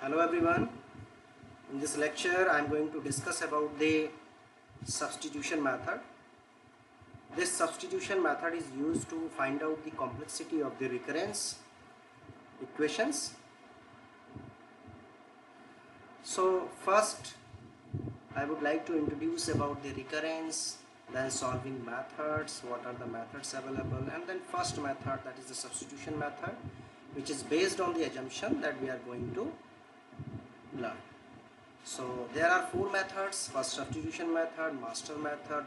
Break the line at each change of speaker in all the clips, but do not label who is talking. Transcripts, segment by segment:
Hello everyone. In this lecture I am going to discuss about the substitution method. This substitution method is used to find out the complexity of the recurrence equations. So first I would like to introduce about the recurrence, then solving methods, what are the methods available, and then first method, that is the substitution method, which is based on the assumption that we are going to learn. So there are four methods: first substitution method, master method,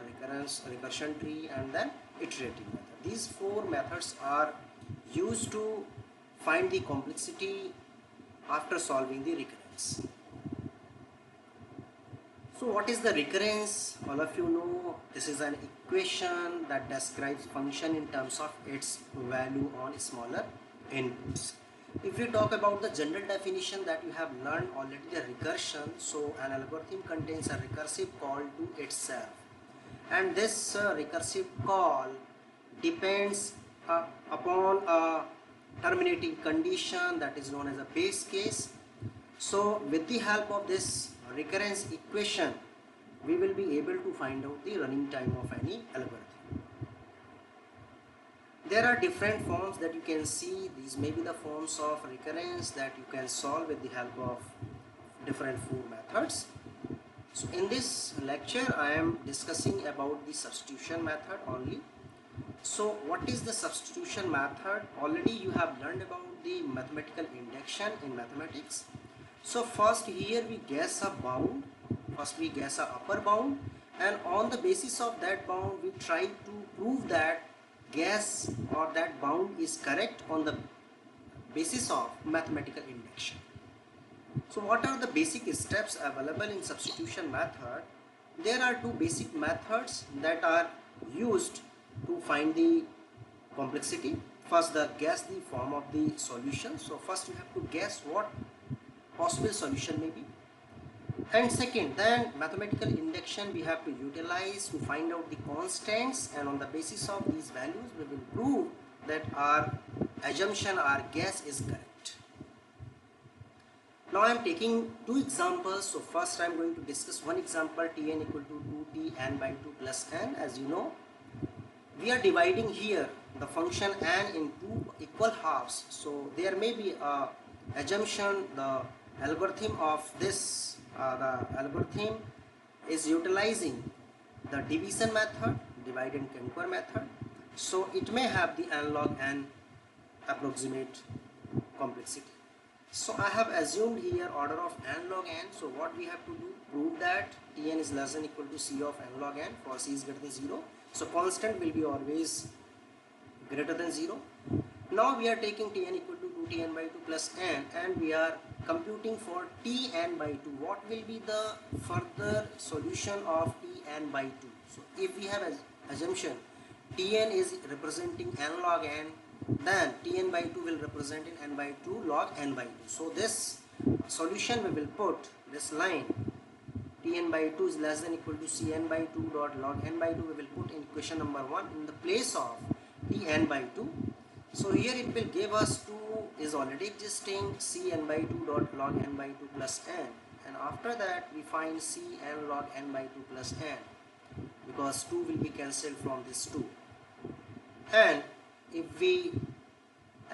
recursion tree, and then iterative method. These four methods are used to find the complexity after solving the recurrence. So what is the recurrence? All of you know this is an equation that describes function in terms of its value on smaller inputs. If we talk about the general definition that you have learned already, the recursion, so an algorithm contains a recursive call to itself, and this recursive call depends upon a terminating condition that is known as a base case. So with the help of this recurrence equation, we will be able to find out the running time of any algorithm. There are different forms that you can see. These may be the forms of recurrence that you can solve with the help of different four methods. So in this lecture I am discussing about the substitution method only. So what is the substitution method? Already you have learned about the mathematical induction in mathematics. So first here we guess a bound. First we guess a upper bound, and on the basis of that bound we try to prove that guess or that bound is correct on the basis of mathematical induction. So what are the basic steps available in substitution method? There are two basic methods that are used to find the complexity. First, guess the form of the solution. So first you have to guess what possible solution may be, and second, then mathematical induction we have to utilize to find out the constants, and on the basis of these values we will prove that our assumption, our guess is correct. Now I am taking two examples. So first I am going to discuss one example, Tn equal to 2Tn by 2 plus n. As you know, we are dividing here the function n in two equal halves. So there may be a assumption the algorithm of this the algorithm is utilizing the division method, divide and conquer method. So it may have the n log n approximate complexity. So I have assumed here order of n log n. So what we have to do, prove that Tn is less than equal to C of n log n for C is greater than 0. So constant will be always greater than 0. Now we are taking Tn equal to 2Tn by 2 plus n, and we are computing for Tn by 2. What will be the further solution of Tn by 2? So if we have an assumption Tn is representing n log n, then Tn by 2 will represent in n by 2 log n by 2. So this solution we will put this line Tn by 2 is less than equal to Cn by 2 dot log n by 2, we will put in equation number 1 in the place of Tn by 2. So here it will give us 2 is already existing, Cn by 2 dot log n by 2 plus n, and after that we find Cn log n by 2 plus n, because 2 will be cancelled from this 2. And if we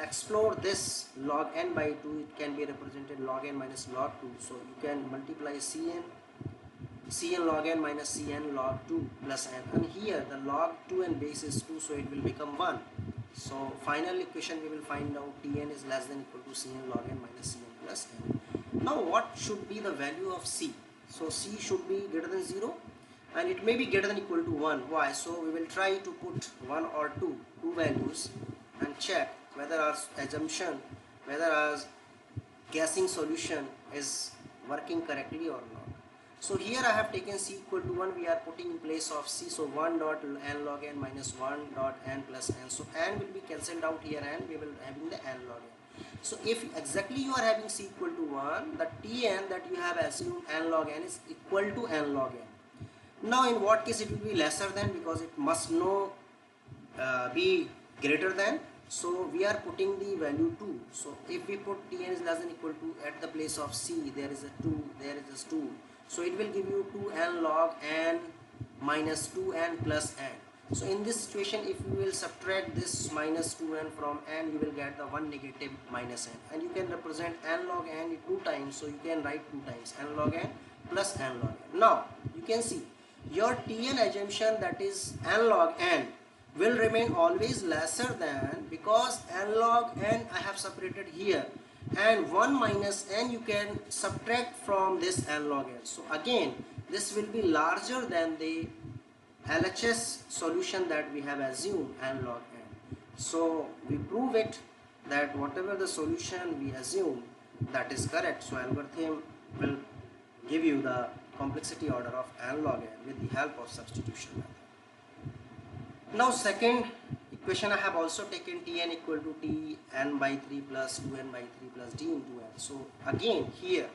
explore this log n by 2, it can be represented log n minus log 2. So you can multiply Cn log n minus Cn log 2 plus n, and here the log 2 and base is 2, so it will become 1. So final equation we will find out Tn is less than equal to Cn log n minus Cn plus n. Now what should be the value of C? So C should be greater than 0, and it may be greater than equal to 1. Why? So we will try to put 1 or 2 values and check whether our assumption, whether our guessing solution is working correctly or not. So here I have taken C equal to 1, we are putting in place of C, so 1 dot n log n minus 1 dot n plus n. So n will be cancelled out here, and we will having the n log n. So if exactly you are having C equal to 1, the Tn that you have assumed n log n is equal to n log n. Now in what case it will be lesser than, because it must be greater than So we are putting the value 2. So if we put Tn is less than equal to, at the place of C there is a 2, there is a 2. So it will give you 2n log n minus 2n plus n. So in this situation, if you will subtract this minus 2n from n, you will get the 1 negative minus n. And you can represent n log n 2 times. So you can write 2 times n log n plus n log n. Now you can see your Tn assumption, that is n log n, will remain always lesser than, because n log n I have separated here, and 1 minus n you can subtract from this n log n. So again this will be larger than the LHS solution that we have assumed, n log n. So we prove it that whatever the solution we assume, that is correct. So algorithm will give you the complexity order of n log n with the help of substitution method. Now second equation, I have also taken Tn equal to T n by 3 plus 2n by 3 plus d into n. So again here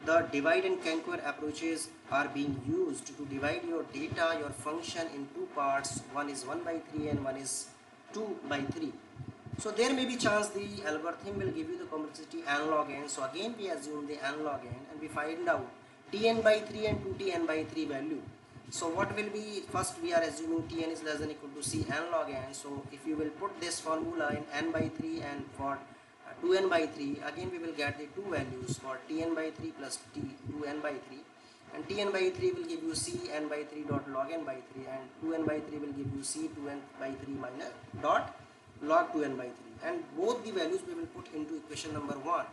the divide and conquer approaches are being used to divide your data, your function in two parts. One is 1 by 3 and one is 2 by 3. So there may be chance the algorithm will give you the complexity n log n. So again we assume the n log n and we find out Tn by 3 and 2Tn by 3 value. So what will be, first we are assuming Tn is less than equal to C n log n. So if you will put this formula in n by 3 and for 2n by 3, again we will get the two values for Tn by 3 plus T 2n by 3, and Tn by 3 will give you C n by 3 dot log n by 3, and 2n by 3 will give you C 2n by 3 minus dot log 2n by 3, and both the values we will put into equation number 1.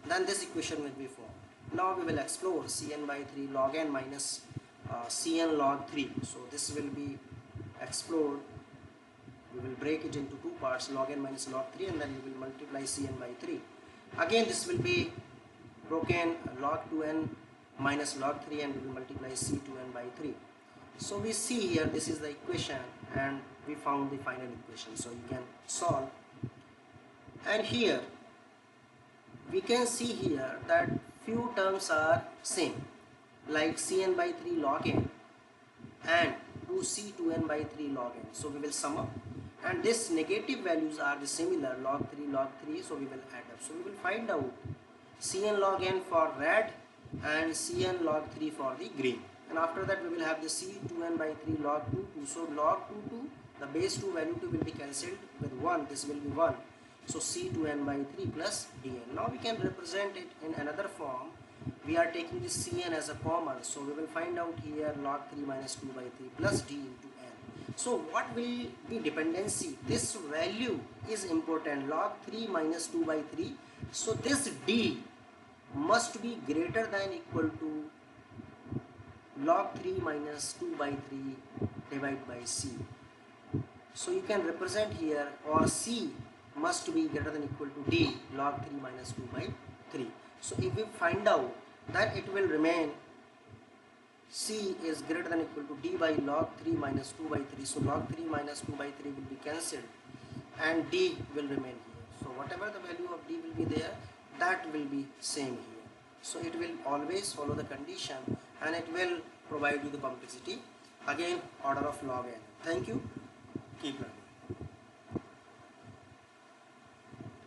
Then this equation will be formed. Now we will explore Cn by 3 log n minus Cn log 3. So this will be explored. We will break it into two parts, log n minus log 3, and then we will multiply Cn by 3. Again this will be broken, log 2n minus log 3, and we will multiply C2n by 3. So we see here this is the equation and we found the final equation. So you can solve, and here we can see here that few terms are same, like Cn by 3 log n and 2C2n by 3 log n. So we will sum up, and this negative values are the similar, log 3, so we will add up. So we will find out Cn log n for red and Cn log 3 for the green, and after that we will have the C2n by 3 log 2, so log 2, the base 2 value 2 will be cancelled with 1, this will be 1. So C2n by 3 plus dn. Now we can represent it in another form. We are taking this Cn as a common, so we will find out here log 3 minus 2 by 3 plus d into n. So what will be dependency? This value is important, log 3 minus 2 by 3. So this d must be greater than equal to log 3 minus 2 by 3 divided by c. So you can represent here, or c must be greater than equal to d log 3 minus 2 by 3. So if we find out, then it will remain c is greater than equal to d by log 3 minus 2 by 3. So log 3 minus 2 by 3 will be cancelled and d will remain here. So whatever the value of d will be there, that will be same here. So it will always follow the condition and it will provide you the complexity, again order of log n. Thank you. Keep learning.